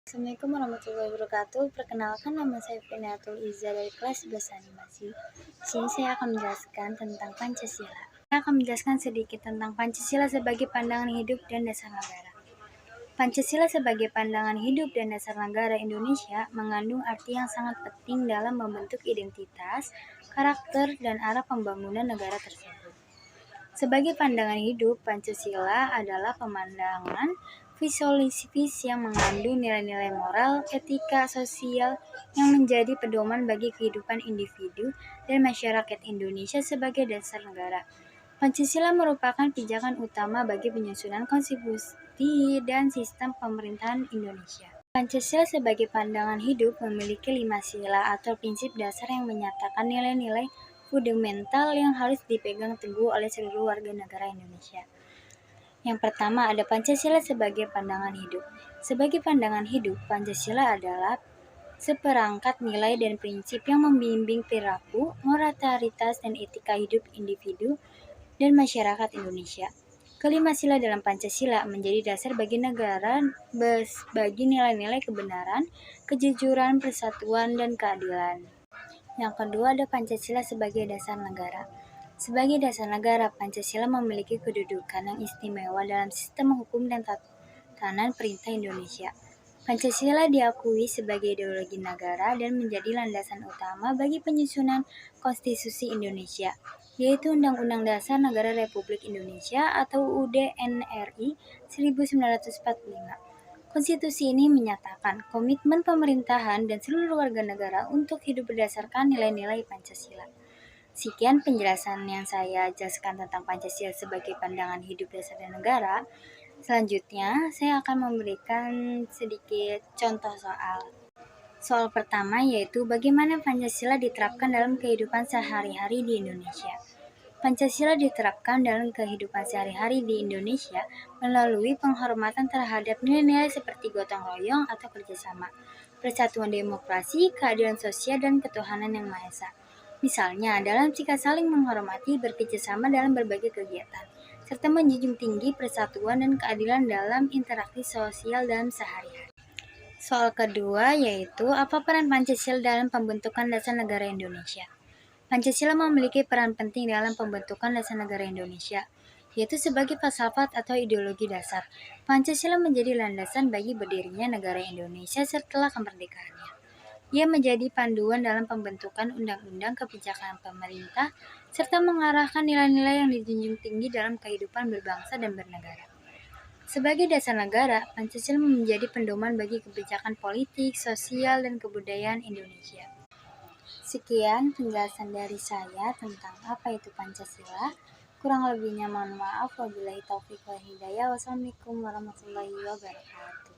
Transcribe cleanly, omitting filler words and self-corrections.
Assalamualaikum warahmatullahi wabarakatuh. Perkenalkan, nama saya Finatul Iza dari kelas 11 animasi. Di sini saya akan menjelaskan tentang Pancasila. Saya akan menjelaskan sedikit tentang Pancasila sebagai pandangan hidup dan dasar negara. Pancasila sebagai pandangan hidup dan dasar negara Indonesia mengandung arti yang sangat penting dalam membentuk identitas, karakter, dan arah pembangunan negara tersebut. Sebagai pandangan hidup, Pancasila adalah pemandangan filosofis yang mengandung nilai-nilai moral, etika, sosial yang menjadi pedoman bagi kehidupan individu dan masyarakat Indonesia sebagai dasar negara. Pancasila merupakan pijakan utama bagi penyusunan konstitusi dan sistem pemerintahan Indonesia. Pancasila sebagai pandangan hidup memiliki 5 sila atau prinsip dasar yang menyatakan nilai-nilai fundamental yang harus dipegang teguh oleh seluruh warga negara Indonesia. Yang pertama ada Pancasila sebagai pandangan hidup. Sebagai pandangan hidup, Pancasila adalah seperangkat nilai dan prinsip yang membimbing perilaku, moralitas, dan etika hidup individu dan masyarakat Indonesia. Kelima sila dalam Pancasila menjadi dasar bagi negara bagi nilai-nilai kebenaran, kejujuran, persatuan, dan keadilan. Yang kedua ada Pancasila sebagai dasar negara. Sebagai dasar negara, Pancasila memiliki kedudukan yang istimewa dalam sistem hukum dan tatanan perintah Indonesia. Pancasila diakui sebagai ideologi negara dan menjadi landasan utama bagi penyusunan Konstitusi Indonesia, yaitu Undang-Undang Dasar Negara Republik Indonesia atau UUD NRI 1945. Konstitusi ini menyatakan komitmen pemerintahan dan seluruh warga negara untuk hidup berdasarkan nilai-nilai Pancasila. Sekian penjelasan yang saya jelaskan tentang Pancasila sebagai pandangan hidup dasar dan negara. Selanjutnya, saya akan memberikan sedikit contoh soal. Soal pertama yaitu bagaimana Pancasila diterapkan dalam kehidupan sehari-hari di Indonesia. Pancasila diterapkan dalam kehidupan sehari-hari di Indonesia melalui penghormatan terhadap nilai-nilai seperti gotong royong atau kerjasama, persatuan demokrasi, keadilan sosial, dan ketuhanan yang Maha Esa. Misalnya, dalam sikap saling menghormati, bekerjasama dalam berbagai kegiatan, serta menjunjung tinggi persatuan dan keadilan dalam interaksi sosial dalam sehari-hari. Soal kedua yaitu apa peran Pancasila dalam pembentukan dasar negara Indonesia. Pancasila memiliki peran penting dalam pembentukan dasar negara Indonesia, yaitu sebagai filsafat atau ideologi dasar. Pancasila menjadi landasan bagi berdirinya negara Indonesia setelah kemerdekaannya. Ia menjadi panduan dalam pembentukan undang-undang, kebijakan pemerintah, serta mengarahkan nilai-nilai yang dijunjung tinggi dalam kehidupan berbangsa dan bernegara. Sebagai dasar negara, Pancasila menjadi pedoman bagi kebijakan politik, sosial, dan kebudayaan Indonesia. Sekian penjelasan dari saya tentang apa itu Pancasila. Kurang lebihnya mohon maaf. Wabillahi taufiq wal hidayah. Wassalamualaikum warahmatullahi wabarakatuh.